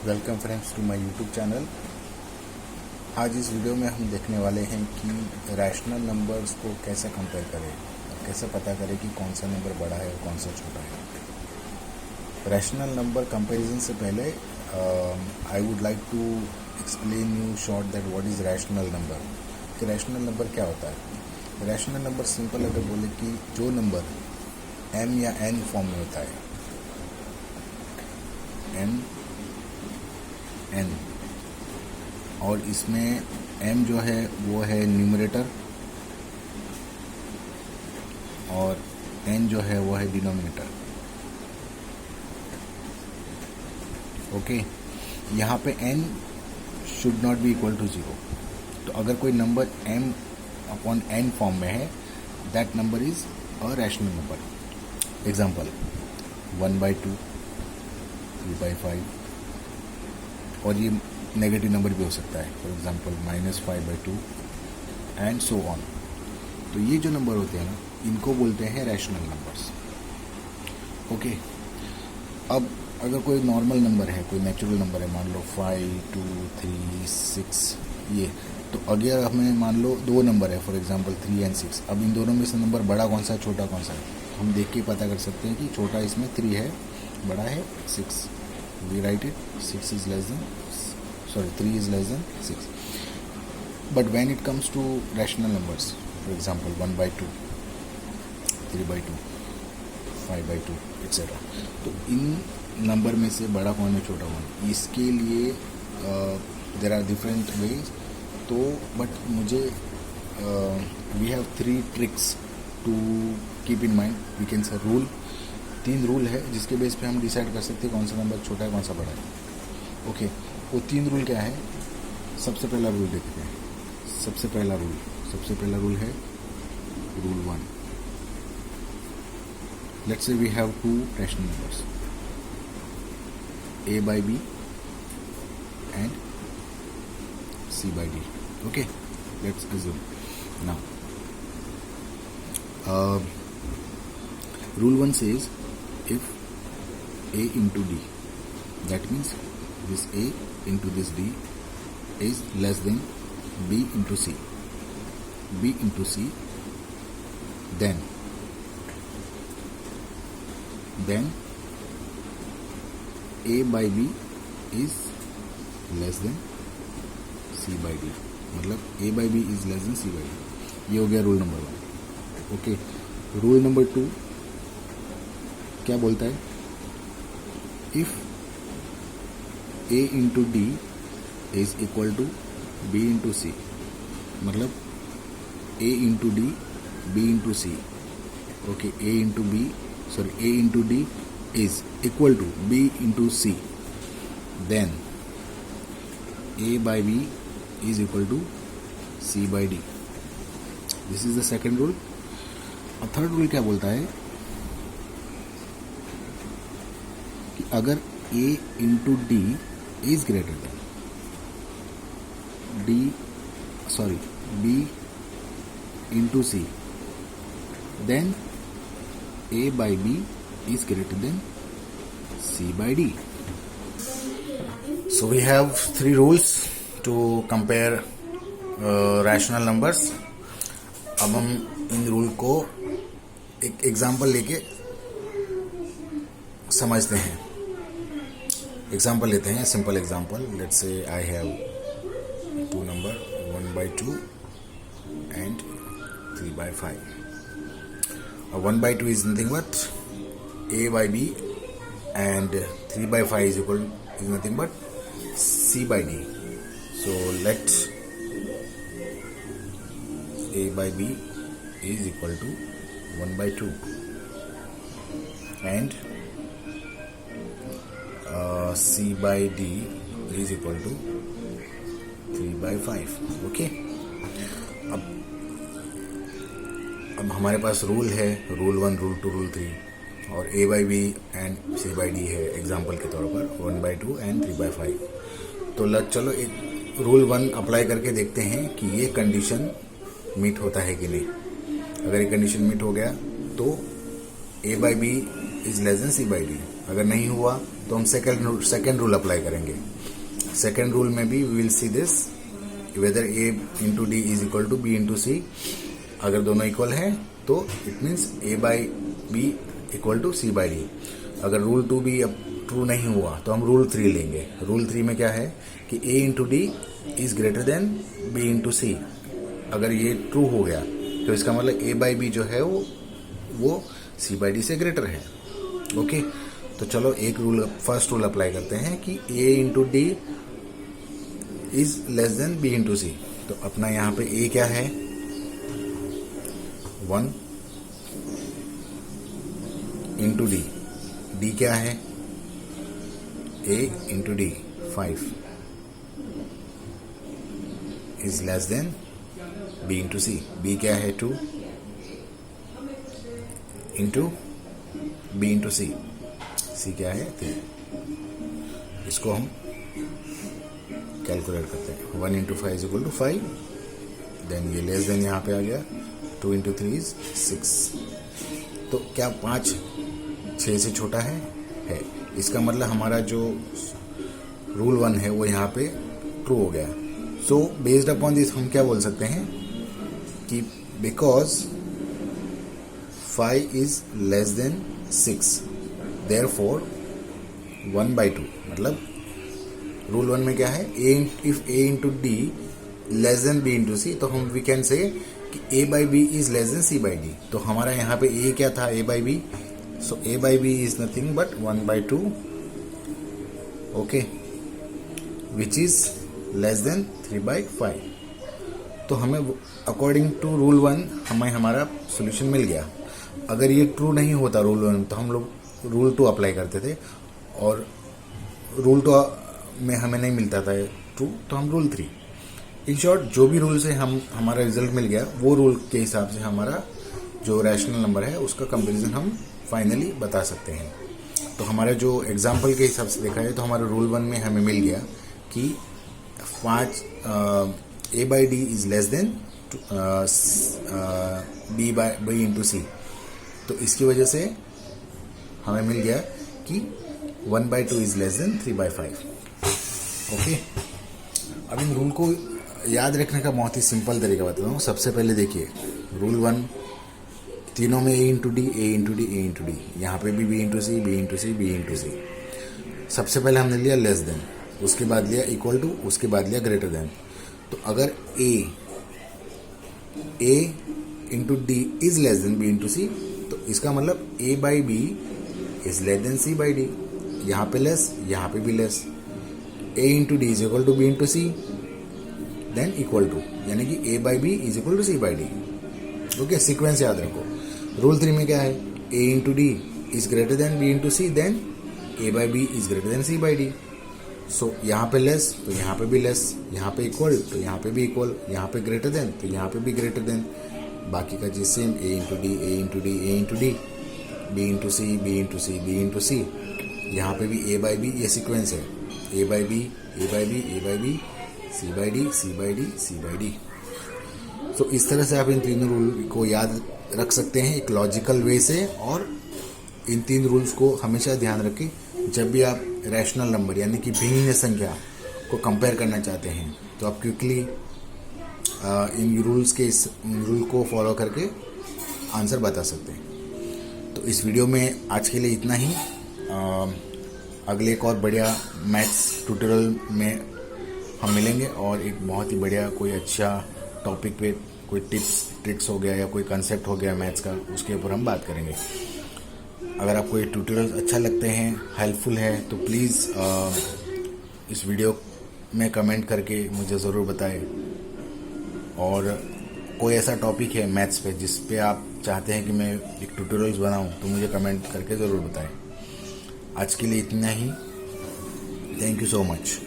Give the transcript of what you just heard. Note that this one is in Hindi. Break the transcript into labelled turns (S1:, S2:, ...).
S1: Welcome friends to my YouTube channel. आज इस वीडियो में हम देखने वाले हैं कि रैशनल नंबर्स को कैसे कंपेयर करें और कैसे पता करें कि कौन सा नंबर बड़ा है और कौन सा छोटा है। रैशनल नंबर कंपैरिजन से पहले I would like to explain you short that what is rational number. कि रैशनल नंबर क्या होता है। रैशनल नंबर सिंपल अगर बोले कि जो नंबर m या n फॉर्म में होता है, n और इसमें m जो है वो है न्यूमरेटर और n जो है वो है डिनोमिनेटर। ओके, यहाँ पे n should not be equal to 0। तो अगर कोई number m upon n form में है, that number is a rational number. Example 1/2, 3/5, और ये नेगेटिव नंबर भी हो सकता है, for example -5/2 and so on. तो ये जो नंबर होते हैं ना, इनको बोलते हैं रैशनल नंबर्स। ओके, अब अगर कोई नॉर्मल नंबर है, कोई नेचुरल नंबर है, मान लो 5, 2, 3, 6, ये तो अगर हमें मान लो दो नंबर है, फॉर एग्जांपल 3 एंड 6, अब इन दोनों में से नंबर बड़ा कौन सा है, छोटा कौन सा है, हम देख के पता कर सकते हैं कि छोटा इसमें 3 है, बड़ा है 6। We write it 3 is less than 6. But when it comes to rational numbers, for example 1/2, 3/2, 5/2, etc. तो इन नंबर में से बड़ा कौन है, छोटा कौन है, इसके लिए there are different ways। तो बट मुझे we have 3 tricks to keep in mind। We can say rule। 3 rule है जिसके बेस पे हम डिसाइड कर सकते हैं कौन सा नंबर छोटा है, कौन सा बड़ा है। ओके, वो 3 रूल क्या है। सबसे पहला रूल देखते हैं। सबसे पहला रूल है rule 1। Let's say we have 2 rational numbers a/b and c/d। Okay, let's assume now rule 1 says if a into d, that means this a into this d is less than b into c, then a by b is less than c by d। मतलब a by b is less than c by d। ये हो गया rule number 1। Okay, rule number 2 क्या बोलता है। If a into d is equal to b into c, मतलब a into d b into c. Okay, a into d is equal to b into C, then a by b is equal to c by d। This is the second rule. और थर्ड रूल क्या बोलता है कि अगर a into d is greater then b into C, then a by b is greater than c by d। So we have 3 rules to compare rational numbers। अब हम इन रूल को एक एग्जाम्पल लेके समझते हैं। एग्जाम्पल लेते हैं, simple example. Let's say I have 2 number 1/2 and 3/5। और 1/2 is nothing but a by b and 3/5 is nothing but c by d। So let a by b is equal to 1/2 and c by d is equal to 3/5। Okay, अब हमारे पास रूल है, रूल 1, रूल 2, रूल 3, और a by B and c by D है एग्जाम्पल के तौर पर 1/2 एंड 3/5। तो चलो एक रूल 1 अप्लाई करके देखते हैं कि ये कंडीशन मीट होता है कि नहीं। अगर ये कंडीशन मीट हो गया तो a by b is less than c by d. अगर नहीं हुआ तो हम सेकेंड रूल अप्लाई करेंगे. सेकेंड रूल में भी we will see this whether a into d is equal to b into c. अगर दोनों इक्वल हैं तो it means a by b equal to c by d. अगर रूल 2 भी अब ट्रू नहीं हुआ तो हम रूल 3 लेंगे. रूल 3 में क्या है कि a into d is greater than B into c. अगर ये ट्रू हो गया तो इसका मतलब ए बाई बी जो है वो सी बाई डी से ग्रेटर है. ओके, तो चलो एक रूल फर्स्ट रूल अप्लाई करते हैं कि a into d is less than B into c. तो अपना यहाँ पे ए क्या है 1 इंटू डी. डी क्या है ए into D 5 is less than B into C. B क्या है 2 into B into C. C क्या है 3. इसको हम कैलकुलेट करते हैं. 1 into 5 is equal to 5. Then ये लेस देन यहाँ पे आ गया. 2 इंटू 3 इज 6. तो क्या 5 6 से छोटा है. इसका मतलब हमारा जो रूल 1 है वो यहाँ पे ट्रू हो गया. सो बेस्ड अपॉन दिस हम क्या बोल सकते हैं कि because 5 is less than 6 therefore 1/2. मतलब रूल 1 में क्या है if a into d less than B into c, तो हम वी कैन से कि a by b is less than c by d. तो हमारा यहाँ पे ए क्या था a by b. So a by b is nothing but 1/2. Okay, which is less than 3/5. तो हमें अकॉर्डिंग टू रूल 1 हमें हमारा सोल्यूशन मिल गया. अगर ये ट्रू नहीं होता रूल 1 तो हम लोग रूल 2 अप्लाई करते थे और रूल 2 में हमें नहीं मिलता था ट्रू तो हम रूल 3. इन शॉर्ट जो भी रूल से हमारा रिजल्ट मिल गया वो रूल के हिसाब से हमारा जो रैशनल नंबर है उसका कंपैरिजन हम फाइनली बता सकते हैं. तो हमारा जो एग्जाम्पल के हिसाब से देखा है तो हमारे रूल 1 में हमें मिल गया कि 5 a by d is less than B into c. तो इसकी वजह से हमें मिल गया कि 1/2 इज लेस देन 3/5. ओके, अब इन रूल को याद रखने का बहुत ही सिंपल तरीका बताता हूँ. सबसे पहले देखिए रूल 1 तीनों में a into d a into d a into d. यहाँ पे भी बी इंटू सी बी इंटू सी बी इंटू सी. सबसे पहले हमने लिया लेस देन, उसके बाद लिया इक्वल टू, उसके बाद लिया ग्रेटर देन. तो अगर a into d is less than B into c तो इसका मतलब a by b is less than c by d. यहाँ पे लेस, यहाँ पे भी less. A into d is equal to b into C then equal to, यानी कि a by b is equal to c by d. Okay, sequence याद रखो. रूल 3 में क्या है ए into d is greater than B into C then a by b is greater than c by d. So यहाँ पे लेस तो यहाँ पे भी लेस, यहाँ पे इक्वल तो यहाँ पे भी इक्वल, यहाँ पे ग्रेटर देन तो यहाँ पे भी ग्रेटर देन. बाकी का चीज same a into d a into d a into d b into C b into C b into c. यहाँ पे भी ए बाई बी ये सीक्वेंस है a by b a by b a by b c by d c by d c by d. तो इस तरह से आप इन तीनों रूल को याद रख सकते हैं एक लॉजिकल वे से. और इन 3 रूल्स को हमेशा ध्यान रखें जब भी आप रैशनल नंबर यानी कि भिन्न संख्या को कंपेयर करना चाहते हैं तो आप क्विकली इन रूल को फॉलो करके आंसर बता सकते हैं. तो इस वीडियो में आज के लिए इतना ही. अगले एक और बढ़िया मैथ्स ट्यूटोरियल में हम मिलेंगे और एक बहुत ही बढ़िया कोई अच्छा टॉपिक पे कोई टिप्स ट्रिक्स हो गया या कोई कंसेप्ट हो गया मैथ्स का, उसके ऊपर हम बात करेंगे. अगर आपको ये ट्यूटोरियल अच्छा लगते हैं, हेल्पफुल है, तो प्लीज़ इस वीडियो में कमेंट करके मुझे ज़रूर बताएं. और कोई ऐसा टॉपिक है मैथ्स पे जिस पे आप चाहते हैं कि मैं एक ट्यूटोरियल्स बनाऊं तो मुझे कमेंट करके ज़रूर बताएं. आज के लिए इतना ही. Thank you so much.